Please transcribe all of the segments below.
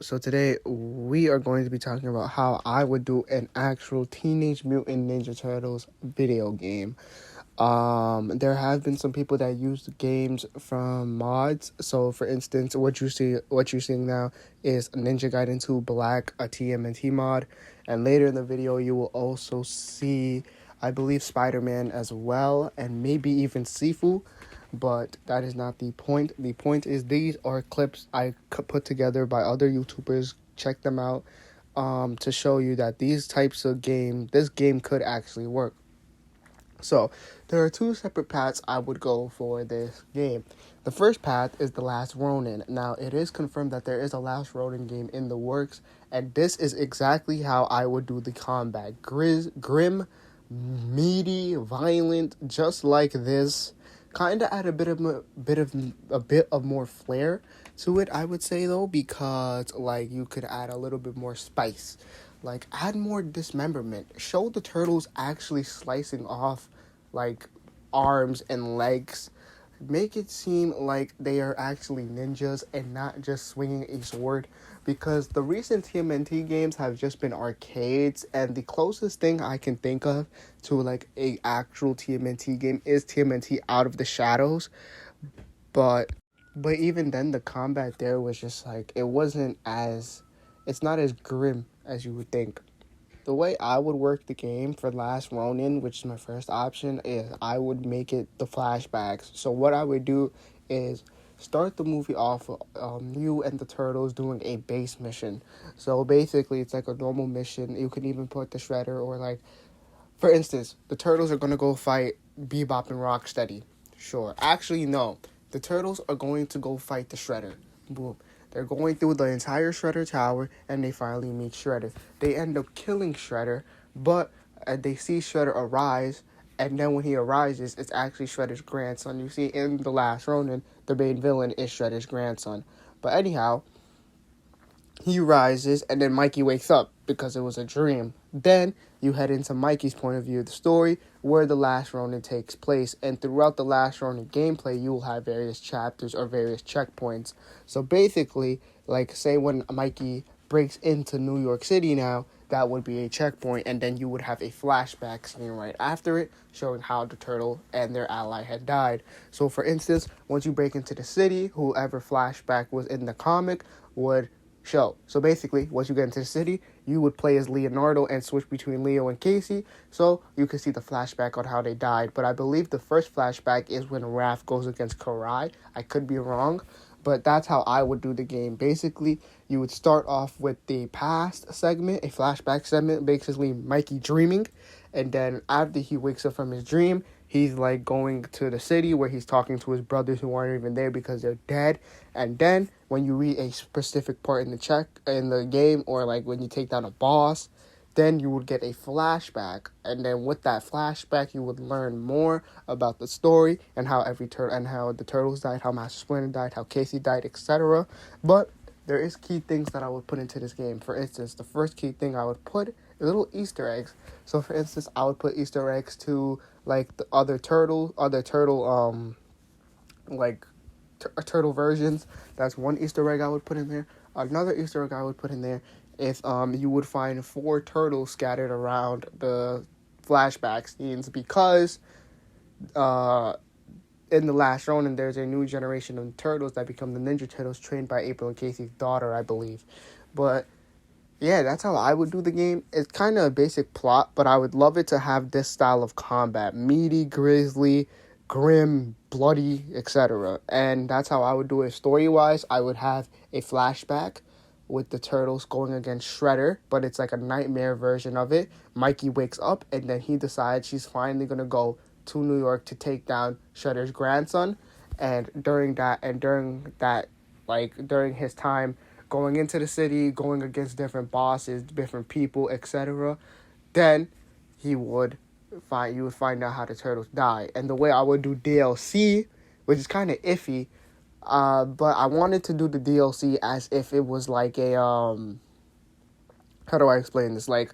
So today we are going to be talking about how I would do an actual Teenage Mutant Ninja Turtles video game. There have been some people that use the games from mods. So, for instance, what you're seeing now is Ninja Gaiden 2 Black, a TMNT mod, and later in the video you will also see, I believe, Spider-Man as well, and maybe even Sifu. But that is not the point. The point is these are clips I put together by other YouTubers. Check them out to show you that this game could actually work. So, there are two separate paths I would go for this game. The first path is the Last Ronin. Now, it is confirmed that there is a Last Ronin game in the works, and this is exactly how I would do the combat. Grim, meaty, violent, just like this. Kind of add a bit of more flair to it, I would say, though, because like you could add a little bit more spice. Like, add more dismemberment. Show the turtles actually slicing off, like, arms and legs. Make it seem like they are actually ninjas and not just swinging a sword. Because the recent TMNT games have just been arcades. And the closest thing I can think of to, like, a actual TMNT game is TMNT Out of the Shadows. But even then, the combat there was just, like, it's not as grim as you would think. The way I would work the game for Last Ronin, which is my first option, is I would make it the flashbacks. So what I would do is start the movie off with you and the turtles doing a base mission. So basically, it's like a normal mission. You can even put the Shredder or, like, for instance, the turtles are going to go fight Bebop and Rocksteady. Sure. Actually, no. The turtles are going to go fight the Shredder. Boom. They're going through the entire Shredder Tower, and they finally meet Shredder. They end up killing Shredder, but they see Shredder arise, and then when he arises, it's actually Shredder's grandson. You see, in The Last Ronin, the main villain is Shredder's grandson. But anyhow, he rises, and then Mikey wakes up because it was a dream. Then you head into Mikey's point of view of the story, where the Last Ronin takes place. And throughout the Last Ronin gameplay, you will have various chapters or various checkpoints. So basically, like, say when Mikey breaks into New York City now, that would be a checkpoint, and then you would have a flashback scene right after it, showing how the turtle and their ally had died. So for instance, once you break into the city, whoever flashback was in the comic would show. So basically, once you get into the city, you would play as Leonardo and switch between Leo and Casey, so you can see the flashback on how they died. But I believe the first flashback is when Raph goes against Karai. I could be wrong, but that's how I would do the game. Basically, you would start off with the past segment, a flashback segment, basically Mikey dreaming, and then after he wakes up from his dream, he's like going to the city where he's talking to his brothers who aren't even there because they're dead. And then when you read a specific part in the game, or like when you take down a boss, then you would get a flashback. And then with that flashback, you would learn more about the story and how how the turtles died, how Master Splinter died, how Casey died, etc. But there is key things that I would put into this game. For instance, the first key thing I would put is little Easter eggs. So for instance, I would put Easter eggs to like the turtle turtle versions. That's one Easter egg I would put in there. Another Easter egg I would put in there is you would find 4 turtles scattered around the flashback scenes, because in The Last Ronin, there's a new generation of turtles that become the Ninja Turtles, trained by April and Casey's daughter, I believe. But yeah, that's how I would do the game. It's kind of a basic plot, but I would love it to have this style of combat. Meaty, grisly, grim, bloody, etc. And that's how I would do it story-wise. I would have a flashback with the turtles going against Shredder, but it's like a nightmare version of it. Mikey wakes up, and then he decides he's finally going to go to New York to take down Shredder's grandson. And during his time going into the city, going against different bosses, different people, etc., then you would find out how the turtles die. And the way I would do DLC, which is kind of iffy, but I wanted to do the DLC as if it was like a how do I explain this? Like,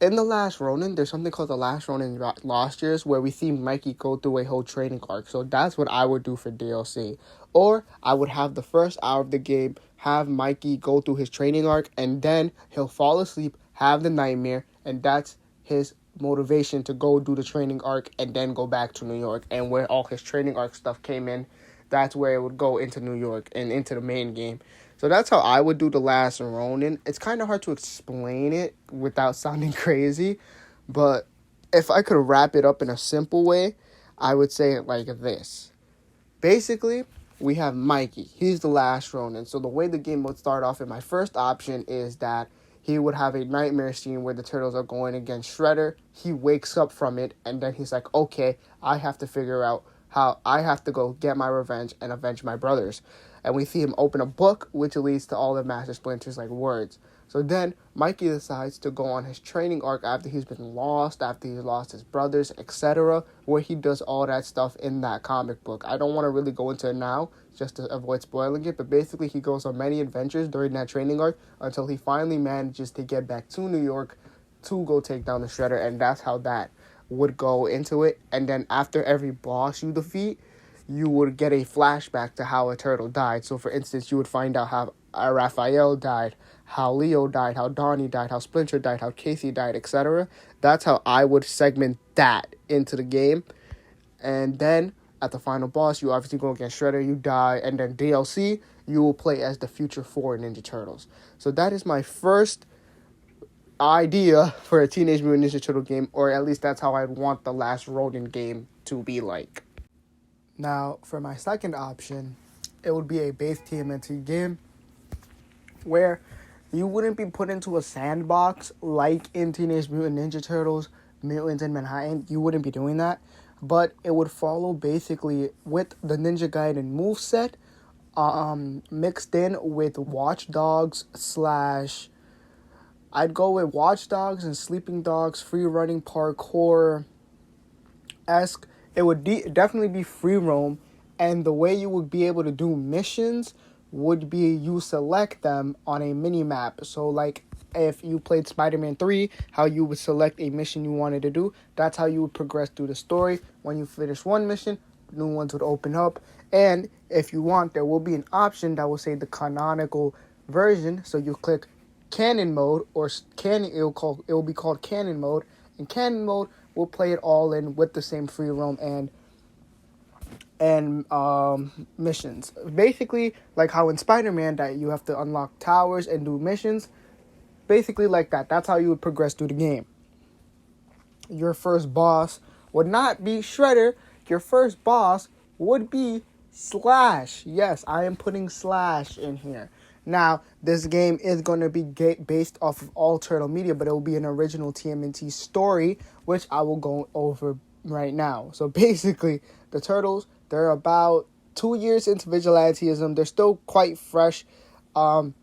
in The Last Ronin, there's something called The Last Ronin Lost Years, where we see Mikey go through a whole training arc. So that's what I would do for DLC. Or I would have the first hour of the game have Mikey go through his training arc, and then he'll fall asleep, have the nightmare, and that's his motivation to go do the training arc and then go back to New York. And where all his training arc stuff came in, that's where it would go into New York and into the main game. So that's how I would do The Last Ronin. It's kind of hard to explain it without sounding crazy, but if I could wrap it up in a simple way, I would say it like this. Basically, we have Mikey. He's the last Ronin. So the way the game would start off in my first option is that he would have a nightmare scene where the turtles are going against Shredder. He wakes up from it, and then he's like, okay, I have to figure out how I have to go get my revenge and avenge my brothers. And we see him open a book, which leads to all the Master Splinter's like words. So then Mikey decides to go on his training arc after he's been lost, after he's lost his brothers, etc., where he does all that stuff in that comic book. I don't want to really go into it now, just to avoid spoiling it, but basically he goes on many adventures during that training arc until he finally manages to get back to New York to go take down the Shredder, and that's how that would go into it. And then after every boss you defeat, you would get a flashback to how a turtle died. So for instance, you would find out how Raphael died, how Leo died, how Donnie died, how Splinter died, how Casey died, etc. That's how I would segment that into the game. And then at the final boss, you obviously go against Shredder, you die, and then DLC, you will play as the future 4 Ninja Turtles. So that is my first idea for a Teenage Mutant Ninja Turtle game, or at least that's how I'd want the Last Ronin game to be like. Now, for my second option, it would be a base TMNT game where you wouldn't be put into a sandbox like in Teenage Mutant Ninja Turtles, Mutants in Manhattan. You wouldn't be doing that. But it would follow basically with the Ninja Gaiden moveset, mixed in with Watch Dogs / I'd go with Watch Dogs and Sleeping Dogs, free running parkour-esque. It would definitely be free roam, and the way you would be able to do missions would be you select them on a mini map. So like if you played Spider-Man 3, how you would select a mission you wanted to do, that's how you would progress through the story. When you finish one mission, new ones would open up. And if you want, there will be an option that will say the canonical version. So you click canon mode, or canon, it will be called canon mode. And canon mode will play it all in with the same free roam and missions. Basically, like how in Spider-Man that you have to unlock towers and do missions. Basically like that. That's how you would progress through the game. Your first boss would not be Shredder. Your first boss would be Slash. Yes, I am putting Slash in here. Now, this game is going to be based off of all Turtle media, but it will be an original TMNT story, which I will go over right now. So basically, the Turtles, they're about 2 years into vigilantism. They're still quite fresh, but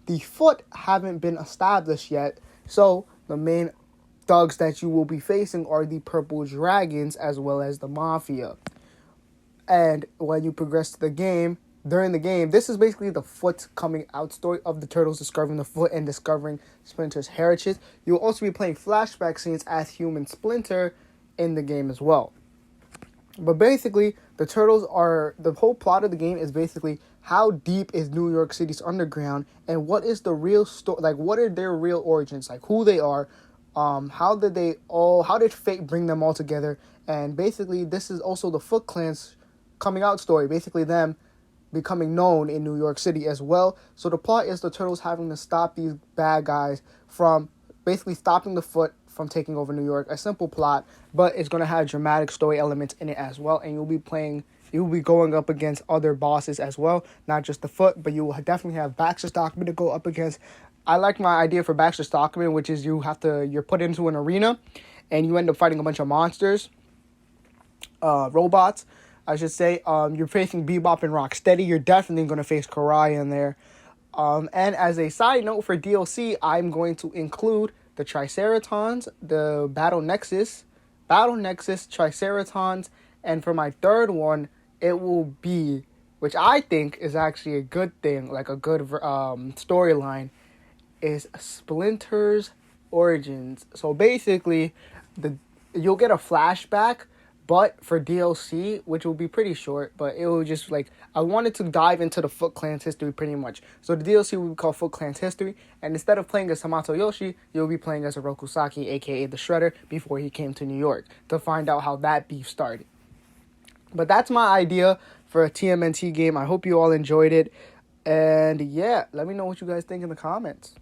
the Foot haven't been established yet. So the main thugs that you will be facing are the Purple Dragons as well as the Mafia. And when you progress to the game, during the game, this is basically the Foot coming out story of the Turtles discovering the Foot and discovering Splinter's heritage. You'll also be playing flashback scenes as Human Splinter in the game as well. But basically, the whole plot of the game is basically how deep is New York City's underground and what is the real story, like what are their real origins, like who they are, how did fate bring them all together, and basically this is also the Foot Clan's coming out story, basically them becoming known in New York City as well. So the plot is the Turtles having to stop these bad guys from basically stopping the Foot from taking over New York. A simple plot, but it's going to have dramatic story elements in it as well, and you'll be going up against other bosses as well, not just the Foot, but you will definitely have Baxter Stockman to go up against. I like my idea for Baxter Stockman, which is you're put into an arena and you end up fighting a bunch of monsters, robots, I should say. You're facing Bebop and Rocksteady. You're definitely going to face Karai in there. And as a side note for DLC, I'm going to include the Triceratons, the Battle Nexus, Triceratons, and for my third one, it will be, which I think is actually a good thing, like a good storyline, is Splinter's origins. So basically, you'll get a flashback But for DLC, which will be pretty short, but it will just like, I wanted to dive into the Foot Clan's history pretty much. So the DLC will be called Foot Clan's History, and instead of playing as Hamato Yoshi, you'll be playing as Oroku Saki, aka the Shredder, before he came to New York, to find out how that beef started. But that's my idea for a TMNT game. I hope you all enjoyed it. And yeah, let me know what you guys think in the comments.